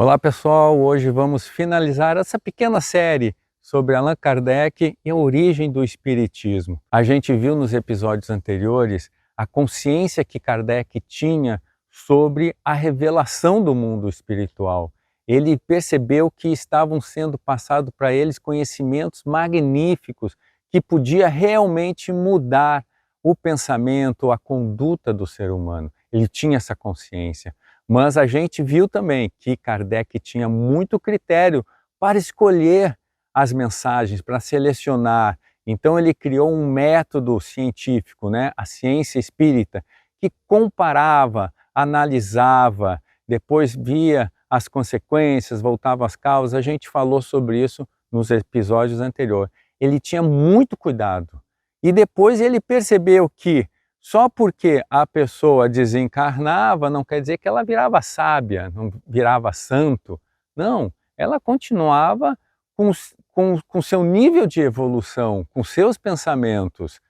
Olá pessoal, hoje vamos finalizar essa pequena série sobre Allan Kardec e a origem do Espiritismo. A gente viu nos episódios anteriores a consciência que Kardec tinha sobre a revelação do mundo espiritual. Ele percebeu que estavam sendo passados para eles conhecimentos magníficos que podia realmente mudar o pensamento, a conduta do ser humano. Ele tinha essa consciência. Mas a gente viu também que Kardec tinha muito critério para escolher as mensagens, para selecionar. Então ele criou um método científico, a ciência espírita, que comparava, analisava, depois via as consequências, voltava às causas. A gente falou sobre isso nos episódios anteriores. Ele tinha muito cuidado. E depois ele percebeu que só porque a pessoa desencarnava não quer dizer que ela virava sábia, não virava santo. Não, ela continuava com seu nível de evolução, com seus pensamentos,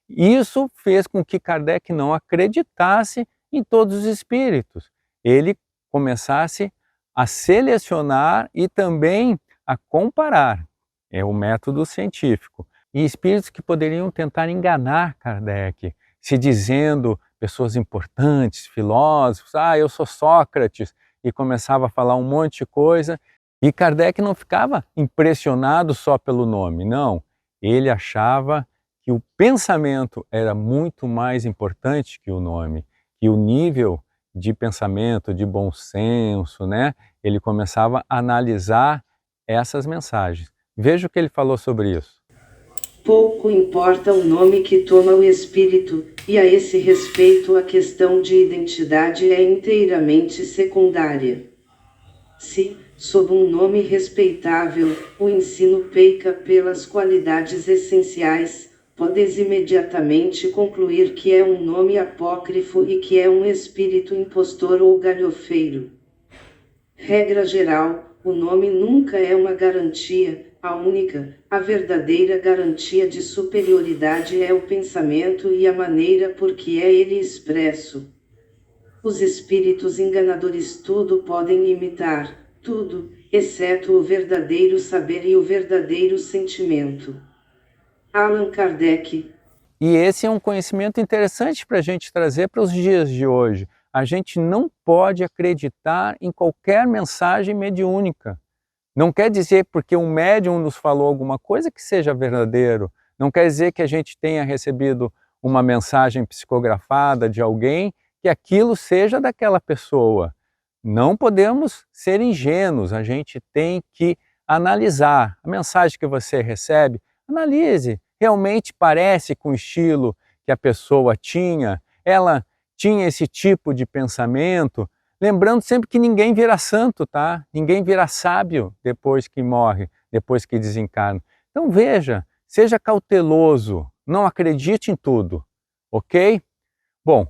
Isso fez com que Kardec não acreditasse em todos os espíritos. Ele começasse a selecionar e também a comparar. É o método científico. E espíritos que poderiam tentar enganar Kardec, se dizendo pessoas importantes, filósofos, eu sou Sócrates, e começava a falar um monte de coisa, e Kardec não ficava impressionado só pelo nome, não. Ele achava que o pensamento era muito mais importante que o nome, que o nível de pensamento, de bom senso, Ele começava a analisar essas mensagens. Veja o que ele falou sobre isso. Pouco importa o nome que toma o espírito, e a esse respeito a questão de identidade é inteiramente secundária. Se, sob um nome respeitável, o ensino peca pelas qualidades essenciais, podes imediatamente concluir que é um nome apócrifo e que é um espírito impostor ou galhofeiro. Regra geral, o nome nunca é uma garantia. A única, a verdadeira garantia de superioridade é o pensamento e a maneira por que é ele expresso. Os espíritos enganadores tudo podem imitar, tudo, exceto o verdadeiro saber e o verdadeiro sentimento. Allan Kardec. E esse é um conhecimento interessante para a gente trazer para os dias de hoje. A gente não pode acreditar em qualquer mensagem mediúnica. Não quer dizer porque um médium nos falou alguma coisa que seja verdadeiro. Não quer dizer que a gente tenha recebido uma mensagem psicografada de alguém que aquilo seja daquela pessoa. Não podemos ser ingênuos, a gente tem que analisar. A mensagem que você recebe, analise. Realmente parece com o estilo que a pessoa tinha? Ela tinha esse tipo de pensamento? Lembrando sempre que ninguém vira santo, tá? Ninguém vira sábio depois que morre, depois que desencarna. Então veja, seja cauteloso, não acredite em tudo, ok? Bom,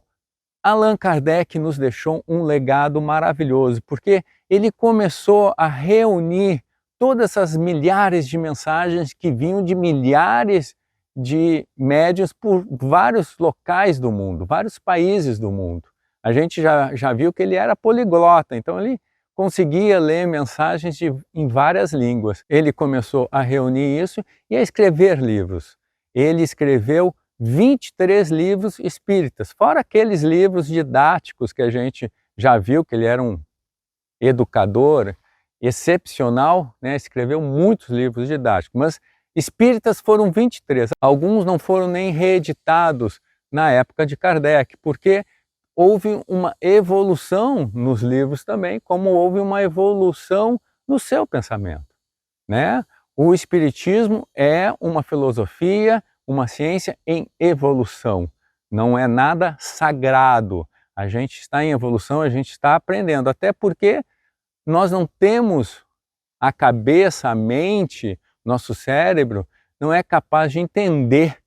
Allan Kardec nos deixou um legado maravilhoso, porque ele começou a reunir todas essas milhares de mensagens que vinham de milhares de médiuns por vários locais do mundo, vários países do mundo. A gente já viu que ele era poliglota, então ele conseguia ler mensagens em várias línguas. Ele começou a reunir isso e a escrever livros. Ele escreveu 23 livros espíritas, fora aqueles livros didáticos que a gente já viu, que ele era um educador excepcional, escreveu muitos livros didáticos, mas espíritas foram 23. Alguns não foram nem reeditados na época de Kardec, porque houve uma evolução nos livros também, como houve uma evolução no seu pensamento, O espiritismo é uma filosofia, uma ciência em evolução, não é nada sagrado. A gente está em evolução, a gente está aprendendo, até porque nós não temos a cabeça, a mente, nosso cérebro não é capaz de entender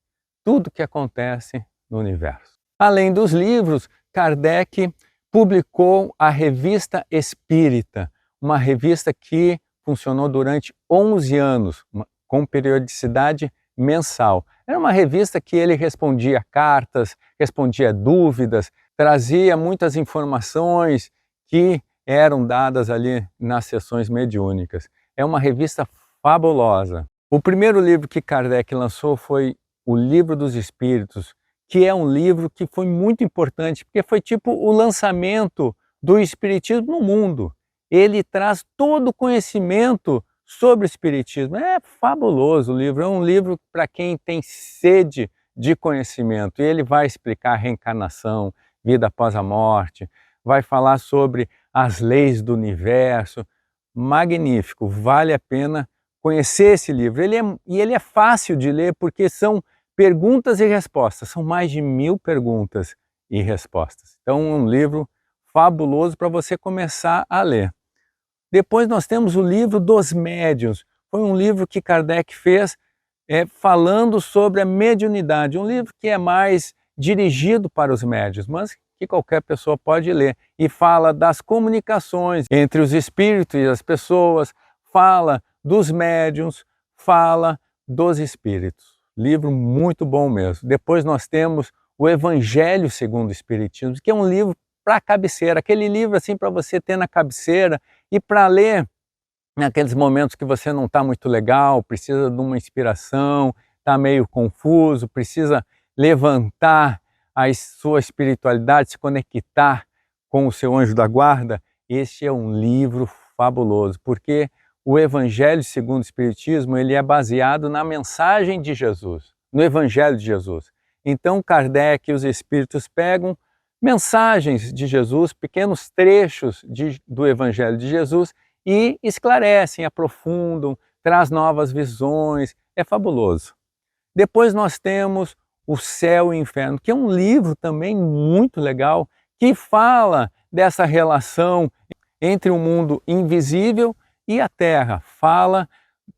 tudo o que acontece no universo. Além dos livros, Kardec publicou a Revista Espírita, uma revista que funcionou durante 11 anos, com periodicidade mensal. Era uma revista que ele respondia cartas, respondia dúvidas, trazia muitas informações que eram dadas ali nas sessões mediúnicas. É uma revista fabulosa. O primeiro livro que Kardec lançou foi O Livro dos Espíritos, que é um livro que foi muito importante, porque foi tipo o lançamento do Espiritismo no mundo. Ele traz todo o conhecimento sobre o Espiritismo. É fabuloso o livro, é um livro para quem tem sede de conhecimento. E ele vai explicar a reencarnação, vida após a morte, vai falar sobre as leis do universo. Magnífico, vale a pena conhecer esse livro. Ele é fácil de ler porque são perguntas e respostas, são mais de 1000 perguntas e respostas. Então, um livro fabuloso para você começar a ler. Depois nós temos o livro dos médiuns. Foi um livro que Kardec fez falando sobre a mediunidade, um livro que é mais dirigido para os médiuns, mas que qualquer pessoa pode ler. E fala das comunicações entre os espíritos e as pessoas, fala dos médiuns, fala dos espíritos. Livro muito bom mesmo. Depois nós temos o Evangelho segundo o Espiritismo, que é um livro para cabeceira, aquele livro assim para você ter na cabeceira e para ler naqueles momentos que você não está muito legal, precisa de uma inspiração, está meio confuso, precisa levantar a sua espiritualidade, se conectar com o seu anjo da guarda. Este é um livro fabuloso, porque o Evangelho segundo o Espiritismo ele é baseado na mensagem de Jesus, no Evangelho de Jesus. Então Kardec e os Espíritos pegam mensagens de Jesus, pequenos trechos do Evangelho de Jesus e esclarecem, aprofundam, traz novas visões, é fabuloso. Depois nós temos O Céu e o Inferno, que é um livro também muito legal, que fala dessa relação entre o mundo invisível e a Terra, fala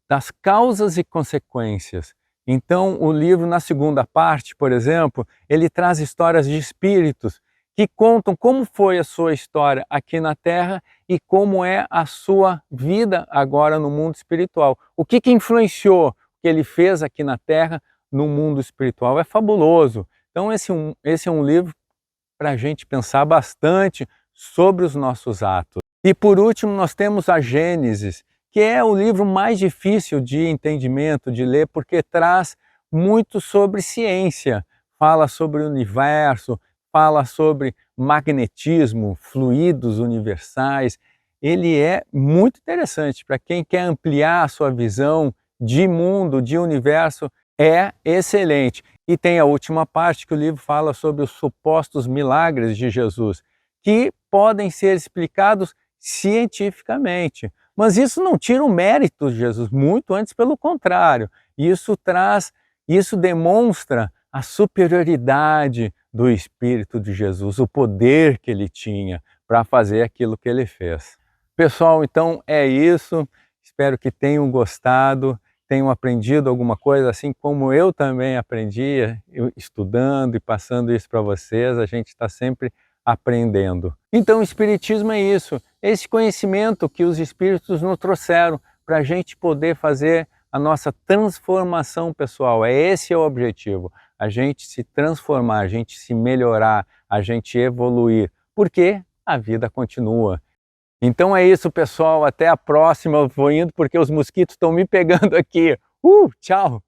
das causas e consequências. Então o livro, na segunda parte, por exemplo, ele traz histórias de espíritos que contam como foi a sua história aqui na Terra e como é a sua vida agora no mundo espiritual. O que influenciou o que ele fez aqui na Terra no mundo espiritual. É fabuloso. Então esse é um livro para a gente pensar bastante sobre os nossos atos. E por último nós temos a Gênesis, que é o livro mais difícil de entendimento, de ler, porque traz muito sobre ciência, fala sobre o universo, fala sobre magnetismo, fluidos universais. Ele é muito interessante para quem quer ampliar a sua visão de mundo, de universo, é excelente. E tem a última parte que o livro fala sobre os supostos milagres de Jesus, que podem ser explicados cientificamente. Mas isso não tira o mérito de Jesus, muito antes pelo contrário. Isso demonstra a superioridade do Espírito de Jesus, o poder que ele tinha para fazer aquilo que ele fez. Pessoal, então é isso. Espero que tenham gostado, tenham aprendido alguma coisa, assim como eu também aprendi, estudando e passando isso para vocês. A gente está sempre aprendendo. Então o Espiritismo é isso, esse conhecimento que os Espíritos nos trouxeram para a gente poder fazer a nossa transformação pessoal. Esse é o objetivo, a gente se transformar, a gente se melhorar, a gente evoluir, porque a vida continua. Então é isso, pessoal, até a próxima. Eu vou indo porque os mosquitos estão me pegando aqui. Tchau!